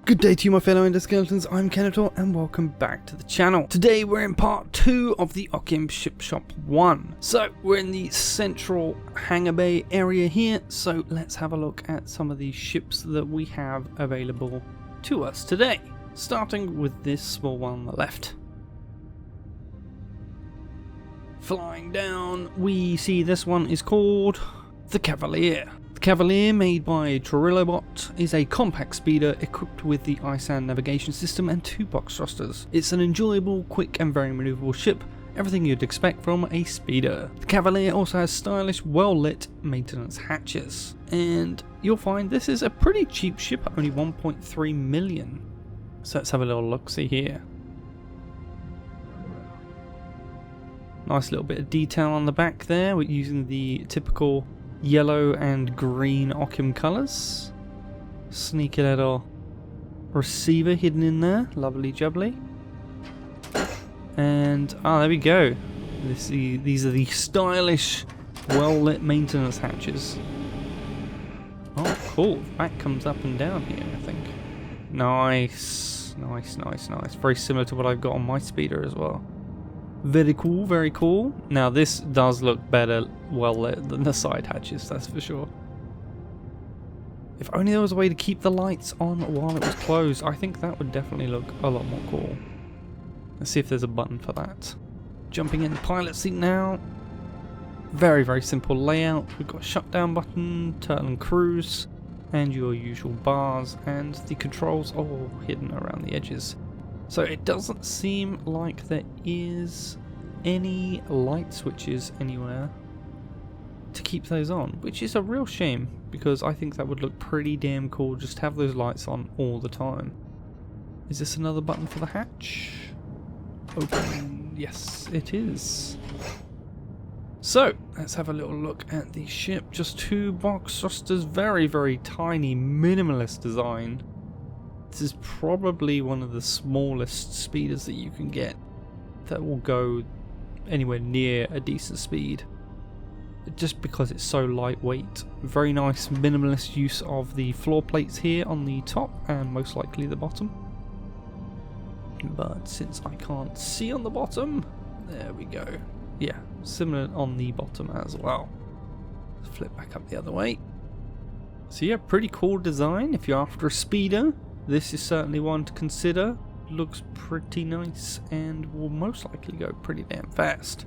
Good day to you, my fellow endoskeletons. I'm Kenetor and welcome back to the channel. Today we're in part 2 of the Okim Ship Shop 1. So we're in the central hangar bay area here, so let's have a look at some of the ships that we have available to us today. Starting with this small one on the left. Flying down, we see this one is called the Cavalier. The Cavalier, made by Trilobot, is a compact speeder equipped with the ISAN navigation system and 2 box thrusters. It's an enjoyable, quick and very manoeuvrable ship, everything you'd expect from a speeder. The Cavalier also has stylish, well-lit maintenance hatches, and you'll find this is a pretty cheap ship at only 1.3 million. So let's have a little look-see here. Nice little bit of detail on the back there, we're using the typical yellow and green Okim colours. Sneaky little receiver hidden in there, lovely jubbly. And there we go. These are the stylish, well-lit maintenance hatches. Oh, cool. Back comes up and down here, I think. Nice, nice, nice, nice. Very similar to what I've got on my speeder as well. Very cool, very cool. Now this does look better well lit than the side hatches, that's for sure. If only there was a way to keep the lights on while it was closed, I think that would definitely look a lot more cool. Let's see if there's a button for that. Jumping in the pilot seat now. Very, very simple layout. We've got a shutdown button, turtle and cruise, and your usual bars, and the controls all hidden around the edges. So it doesn't seem like there is any light switches anywhere to keep those on, which is a real shame because I think that would look pretty damn cool, just have those lights on all the time. Is this another button for the hatch? Open. Yes, it is. So let's have a little look at the ship. Just 2 box thrusters, very, very tiny, minimalist design. This is probably one of the smallest speeders that you can get that will go anywhere near a decent speed, just because it's so lightweight. Very nice minimalist use of the floor plates here on the top and most likely the bottom. But since I can't see on the bottom, there we go. Yeah, similar on the bottom as well. Let's flip back up the other way. So yeah, pretty cool design. If you're after a speeder, this is certainly one to consider. Looks pretty nice and will most likely go pretty damn fast.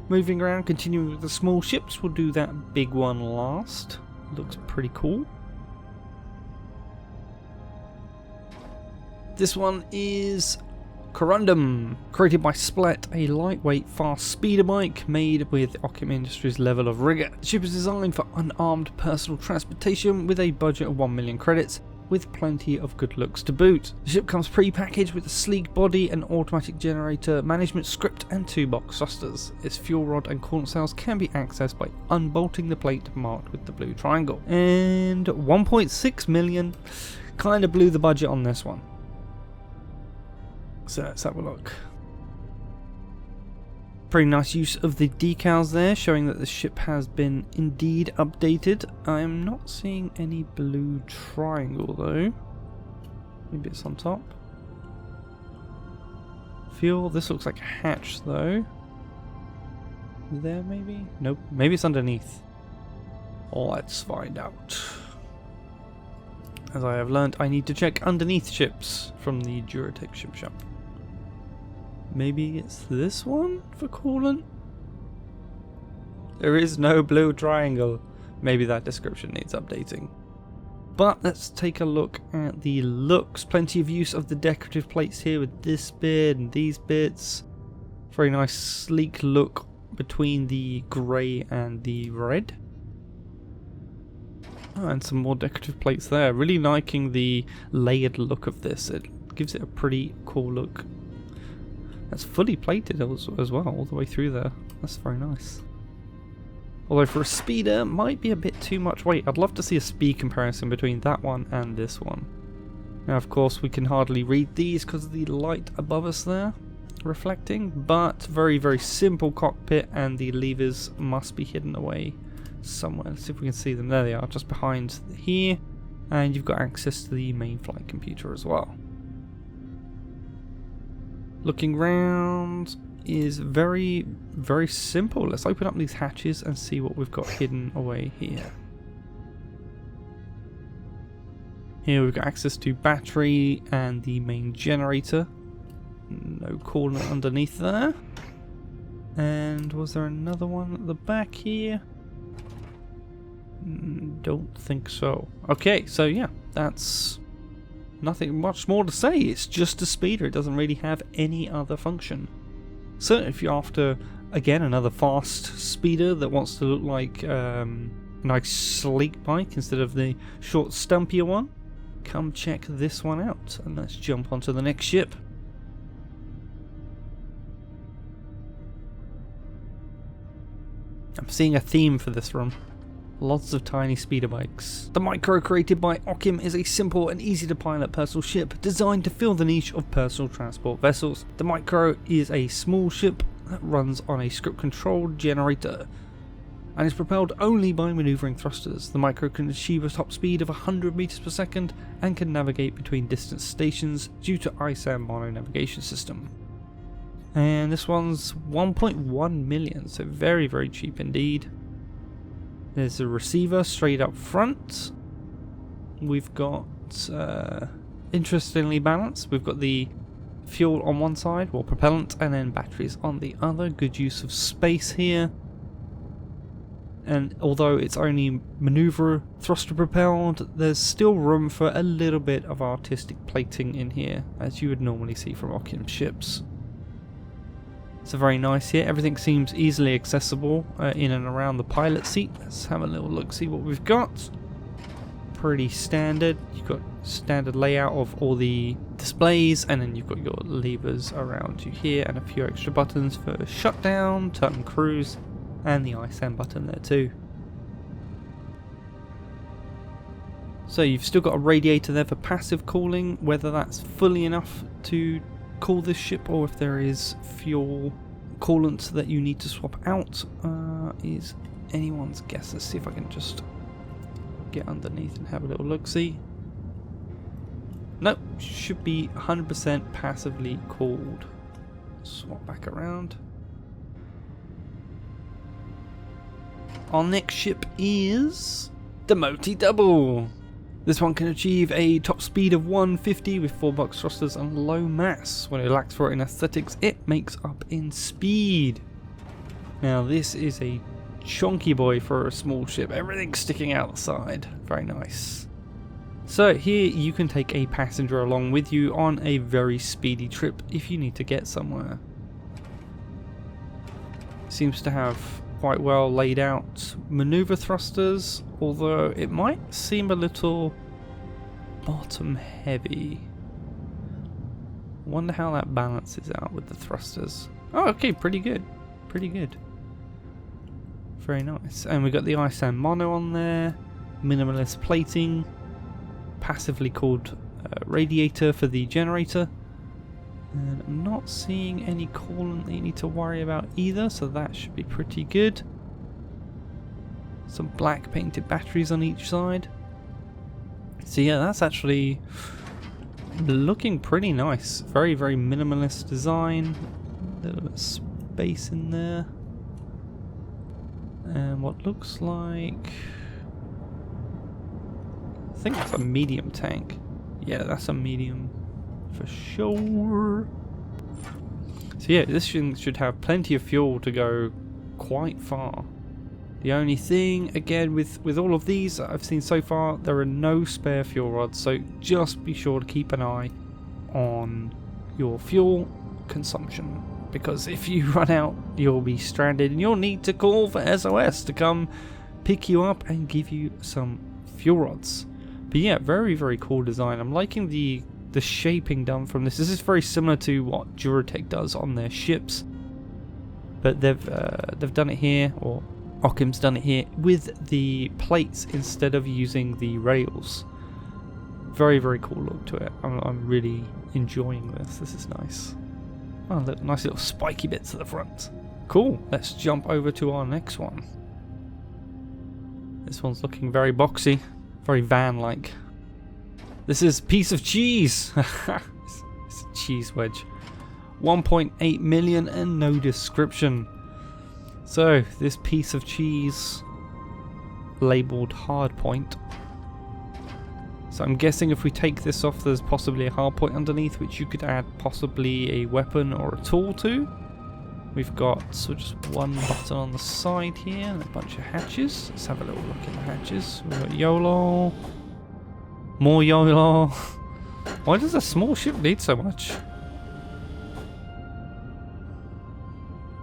Moving around, continuing with the small ships, we'll do that big one last. Looks pretty cool. This one is Corundum, created by Splat, a lightweight fast speeder bike made with Okim Industry's level of rigour. The ship is designed for unarmed personal transportation with a budget of 1 million credits, with plenty of good looks to boot. The ship comes pre-packaged with a sleek body, an automatic generator management script and 2 box thrusters. Its fuel rod and coolant cells can be accessed by unbolting the plate marked with the blue triangle. And 1.6 million, kind of blew the budget on this one. So let's have a look. Pretty nice use of the decals there, showing that the ship has been indeed updated. I am not seeing any blue triangle though. Maybe it's on top. Fuel, this looks like a hatch though. There maybe? Nope, maybe it's underneath. Let's find out. As I have learnt, I need to check underneath ships from the Duratec ship shop. Maybe it's this one for coolant? There is no blue triangle. Maybe that description needs updating. But let's take a look at the looks. Plenty of use of the decorative plates here with this bit and these bits. Very nice sleek look between the grey and the red. Oh, and some more decorative plates there. Really liking the layered look of this. It gives it a pretty cool look. That's fully plated as well, all the way through there. That's very nice. Although for a speeder, might be a bit too much weight. I'd love to see a speed comparison between that one and this one. Now, of course, we can hardly read these because of the light above us there reflecting, but very, very simple cockpit, and the levers must be hidden away somewhere. Let's see if we can see them. There they are, just behind here. And you've got access to the main flight computer as well. Looking round is very, very simple. Let's open up these hatches and see what we've got hidden away here. Here we've got access to battery and the main generator. No coolant underneath there. And was there another one at the back here? Don't think so. Okay, so yeah, that's nothing much more to say. It's just a speeder. It doesn't really have any other function. So if you're after, again, another fast speeder that wants to look like a nice sleek bike instead of the short stumpier one, come check this one out. And let's jump onto the next ship. I'm seeing a theme for this room. Lots of tiny speeder bikes. The Micro, created by Okim, is a simple and easy to pilot personal ship designed to fill the niche of personal transport vessels. The Micro is a small ship that runs on a script controlled generator and is propelled only by maneuvering thrusters. The Micro can achieve a top speed of 100 meters per second and can navigate between distant stations due to ISAM mono navigation system. And this one's 1.1 million, so very, very cheap indeed. There's a receiver straight up front. We've got, interestingly balanced, we've got the fuel on one side, or propellant, and then batteries on the other. Good use of space here. And although it's only maneuver thruster propelled, there's still room for a little bit of artistic plating in here, as you would normally see from Okim ships. So very nice here. Everything seems easily accessible in and around the pilot seat. Let's have a little look, see what we've got. Pretty standard. You've got standard layout of all the displays, and then you've got your levers around you here, and a few extra buttons for shutdown, turn cruise, and the ISAM button there too. So you've still got a radiator there for passive cooling. Whether that's fully enough to cool this ship or if there is fuel coolant that you need to swap out is anyone's guess. Let's see if I can just get underneath and have a little look-see. Nope, should be 100% passively cooled. Swap back around. Our next ship is the Moti Double. This one can achieve a top speed of 150 with 4 box thrusters and low mass. When it lacks for it in aesthetics, it makes up in speed. Now this is a chunky boy for a small ship. Everything's sticking out the side. Very nice. So here you can take a passenger along with you on a very speedy trip if you need to get somewhere. Seems to have quite well laid out maneuver thrusters, although it might seem a little bottom heavy. Wonder how that balances out with the thrusters. Oh, okay, pretty good. Pretty good. Very nice. And we got the ISAM mono on there, minimalist plating, passively cooled radiator for the generator. And I'm not seeing any coolant that you need to worry about either, so that should be pretty good. Some black painted batteries on each side. So yeah, that's actually looking pretty nice. Very, very minimalist design. A little bit of space in there. And what looks like... I think that's a medium tank. Yeah, that's a medium for sure. So yeah, this should have plenty of fuel to go quite far. The only thing, again, with all of these that I've seen so far, there are no spare fuel rods, so just be sure to keep an eye on your fuel consumption, because if you run out, you'll be stranded and you'll need to call for SOS to come pick you up and give you some fuel rods. But yeah, very, very cool design. I'm liking the shaping done from this. This is very similar to what Duratec does on their ships, but they've done it here, or Okim's done it here with the plates instead of using the rails. Very, very cool look to it. I'm really enjoying this. This is nice. Oh, look, nice little spiky bits at the front. Cool. Let's jump over to our next one. This one's looking very boxy, very van-like. This is piece of cheese. It's a cheese wedge. 1.8 million and no description. So this piece of cheese labelled hardpoint. So I'm guessing if we take this off, there's possibly a hardpoint underneath, which you could add possibly a weapon or a tool to. We've got just one button on the side here and a bunch of hatches. Let's have a little look at the hatches. We've got YOLO. More YOLO. Why does a small ship need so much?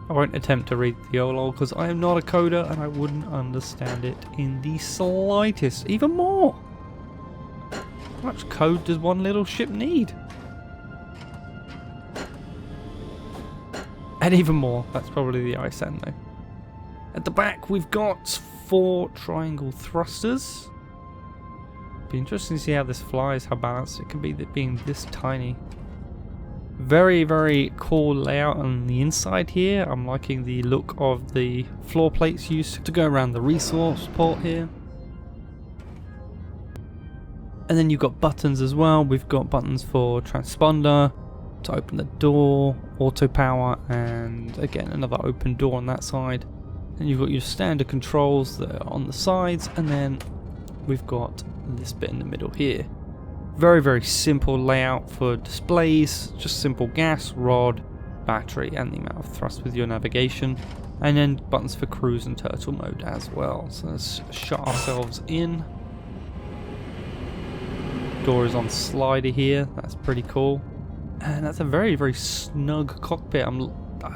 I won't attempt to read the YOLO because I am not a coder and I wouldn't understand it in the slightest. Even more. How much code does one little ship need? And even more. That's probably the ice end though. At the back we've got 4 triangle thrusters. Be interesting to see how this flies, how balanced it can be, that being this tiny. Very, very cool layout on the inside here. I'm liking the look of the floor plates used to go around the resource port here. And then you've got buttons as well. We've got buttons for transponder, to open the door, auto power, and again another open door on that side. And you've got your standard controls that are on the sides, and then we've got this bit in the middle here. Very, very simple layout for displays, just simple gas, rod, battery, and the amount of thrust with your navigation. And then buttons for cruise and turtle mode as well. So let's shut ourselves in. Door is on slider here, that's pretty cool. And that's a very, very snug cockpit.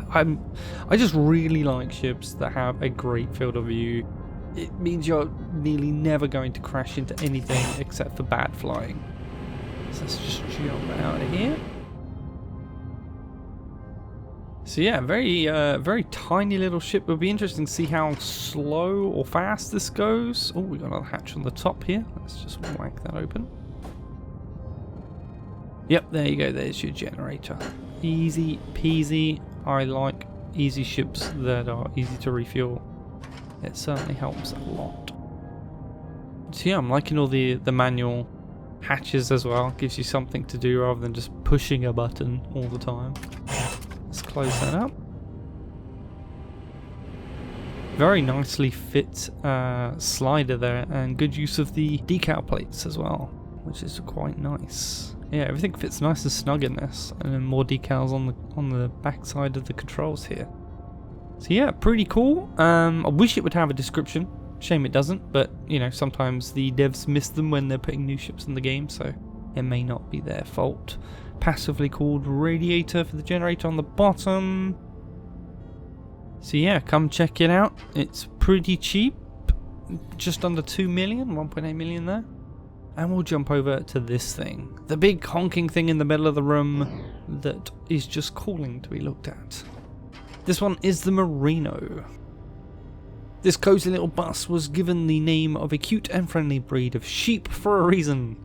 I just really like ships that have a great field of view. It means you're nearly never going to crash into anything except for bad flying. So let's just jump out of here. So yeah, very tiny little ship. It'll be interesting to see how slow or fast this goes. Oh, we got another hatch on the top here. Let's just whack that open. Yep, there you go. There's your generator. Easy peasy. I like easy ships that are easy to refuel. It certainly helps a lot. So yeah, I'm liking all the manual hatches as well. Gives you something to do rather than just pushing a button all the time. Let's close that up. Very nicely fit slider there, and good use of the decal plates as well, which is quite nice. Yeah, everything fits nice and snug in this, and then more decals on the back side of the controls here. So yeah, pretty cool. I wish it would have a description. Shame it doesn't, but you know, sometimes the devs miss them when they're putting new ships in the game, so it may not be their fault. Passively called radiator for the generator on the bottom. So yeah, come check it out. It's pretty cheap, just under 2 million, 1.8 million there. And we'll jump over to this thing, the big honking thing in the middle of the room that is just calling to be looked at. This one is the Merino. This cozy little bus was given the name of a cute and friendly breed of sheep for a reason.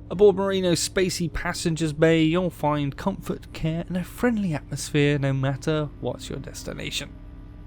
Aboard Merino's spacey passengers bay, you'll find comfort, care, and a friendly atmosphere no matter what's your destination.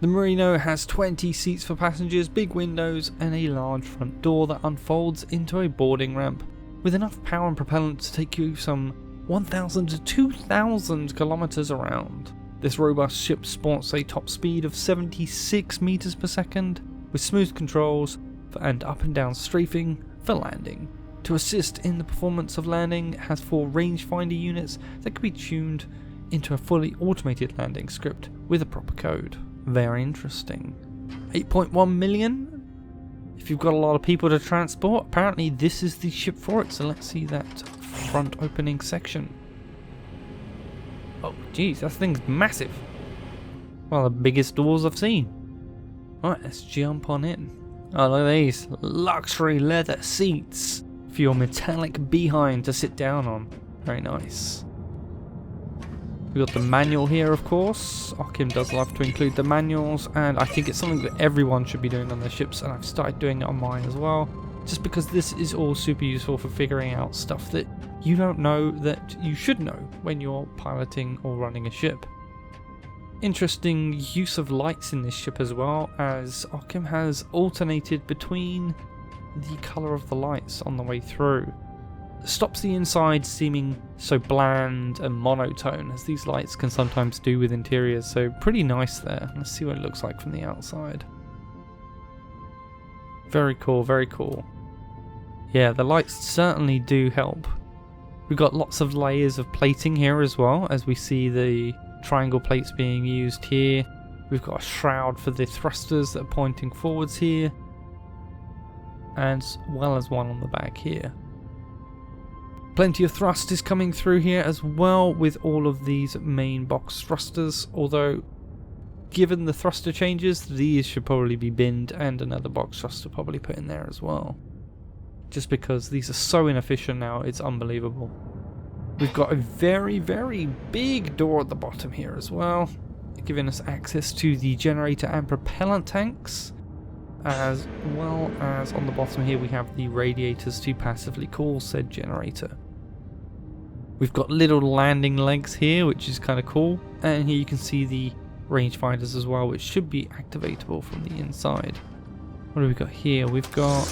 The Merino has 20 seats for passengers, big windows, and a large front door that unfolds into a boarding ramp, with enough power and propellant to take you some 1,000 to 2,000 kilometers around. This robust ship sports a top speed of 76 meters per second, with smooth controls and up and down strafing for landing. To assist in the performance of landing, it has 4 rangefinder units that can be tuned into a fully automated landing script with a proper code. Very interesting. 8.1 million. If you've got a lot of people to transport, apparently this is the ship for it. So let's see that front opening section. Oh geez, that thing's massive. One of the biggest doors I've seen. Alright, let's jump on in. Oh, look at these luxury leather seats for your metallic behind to sit down on. Very nice. We've got the manual here, of course. Okim does love to include the manuals, and I think it's something that everyone should be doing on their ships, and I've started doing it on mine as well, just because this is all super useful for figuring out stuff that you don't know that you should know when you're piloting or running a ship. Interesting use of lights in this ship as well, as Okim has alternated between the colour of the lights on the way through. Stops the inside seeming so bland and monotone as these lights can sometimes do with interiors, so pretty nice there. Let's see what it looks like from the outside. Very cool, very cool. Yeah, the lights certainly do help. We've got lots of layers of plating here as well, as we see the triangle plates being used here. We've got a shroud for the thrusters that are pointing forwards here, as well as one on the back here. Plenty of thrust is coming through here as well with all of these main box thrusters, although given the thruster changes, these should probably be binned and another box thruster probably put in there as well. Just because these are so inefficient now, it's unbelievable. We've got a very, very big door at the bottom here as well, giving us access to the generator and propellant tanks, as well as on the bottom here we have the radiators to passively cool said generator. We've got little landing legs here, which is kind of cool, and here you can see the rangefinders as well, which should be activatable from the inside. What do we got here? We've got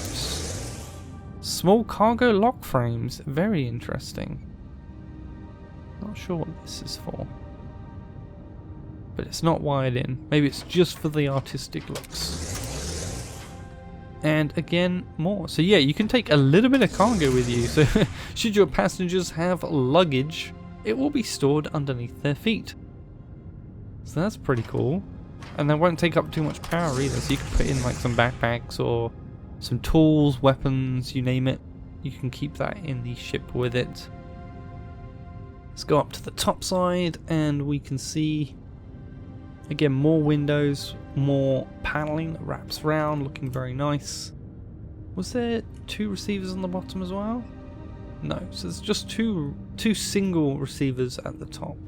small cargo lock frames, very interesting. Not sure what this is for, but it's not wired in. Maybe it's just for the artistic looks. And again, more. So yeah, you can take a little bit of cargo with you. So should your passengers have luggage, it will be stored underneath their feet. So that's pretty cool. And they won't take up too much power either. So you can put in like some backpacks or some tools, weapons, you name it. You can keep that in the ship with it. Let's go up to the top side and we can see, again, more windows, more paneling that wraps around, looking very nice. Was there 2 receivers on the bottom as well? No, so there's just two single receivers at the top.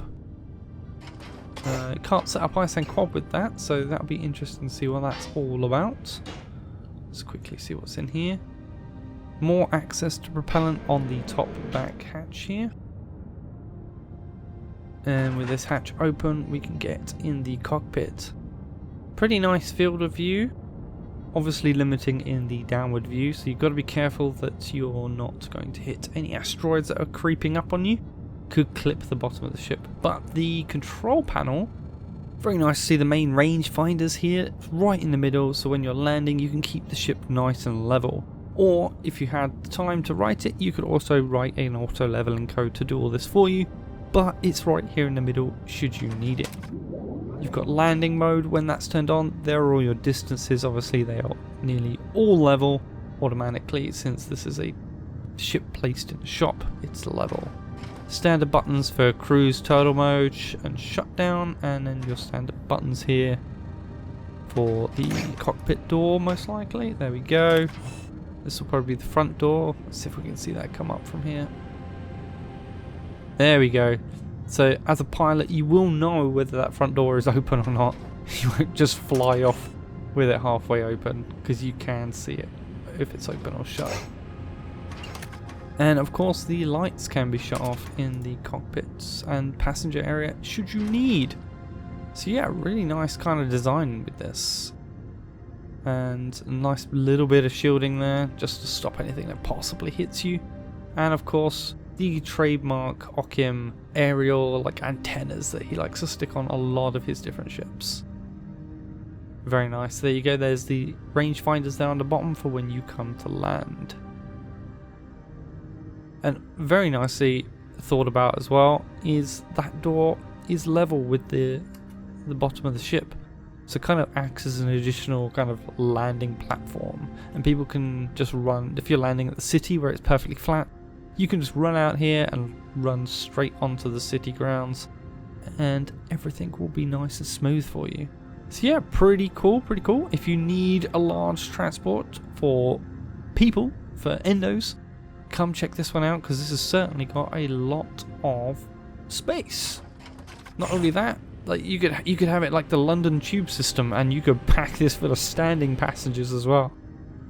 Can't set up ice and quad with that, so that'll be interesting to see what that's all about. Let's quickly see what's in here. More access to propellant on the top back hatch here. And with this hatch open, we can get in the cockpit. Pretty nice field of view, obviously limiting in the downward view, so you've got to be careful that you're not going to hit any asteroids that are creeping up on you. Could clip the bottom of the ship. But the control panel, very nice to see the main range finders here right in the middle, so when you're landing you can keep the ship nice and level. Or if you had the time to write it, you could also write an auto leveling code to do all this for you, but it's right here in the middle should you need it. You've got landing mode. When that's turned on, there are all your distances. Obviously they are nearly all level automatically since this is a ship placed in a shop, it's level. Standard buttons for cruise, turtle mode and shutdown, and then your standard buttons here for the cockpit door most likely. There we go. This will probably be the front door. Let's see if we can see that come up from here. There we go. So as a pilot you will know whether that front door is open or not. You won't just fly off with it halfway open, because you can see it if it's open or shut. And of course the lights can be shut off in the cockpits and passenger area should you need. So yeah, really nice kind of design with this. And a nice little bit of shielding there just to stop anything that possibly hits you. And of course the trademark Okim aerial like antennas that he likes to stick on a lot of his different ships. Very nice. There you go, there's the rangefinders there on the bottom for when you come to land. And very nicely thought about as well is that door is level with the bottom of the ship, so it kind of acts as an additional kind of landing platform, and people can just run. If you're landing at the city where it's perfectly flat, you can just run out here and run straight onto the city grounds and everything will be nice and smooth for you. So yeah, pretty cool, pretty cool. If you need a large transport for people, for endos, come check this one out, because this has certainly got a lot of space. Not only that, like you could have it like the London tube system, and you could pack this full of standing passengers as well,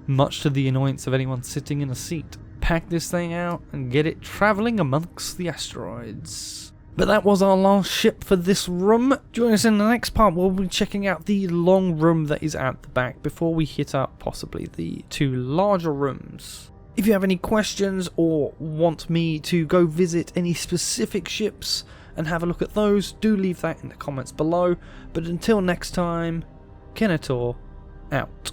much to the annoyance of anyone sitting in a seat. Pack this thing out and get it travelling amongst the asteroids. But that was our last ship for this room. Join us in the next part where we'll be checking out the long room that is at the back before we hit up possibly the 2 larger rooms. If you have any questions or want me to go visit any specific ships and have a look at those, do leave that in the comments below. But until next time, Kenetor out.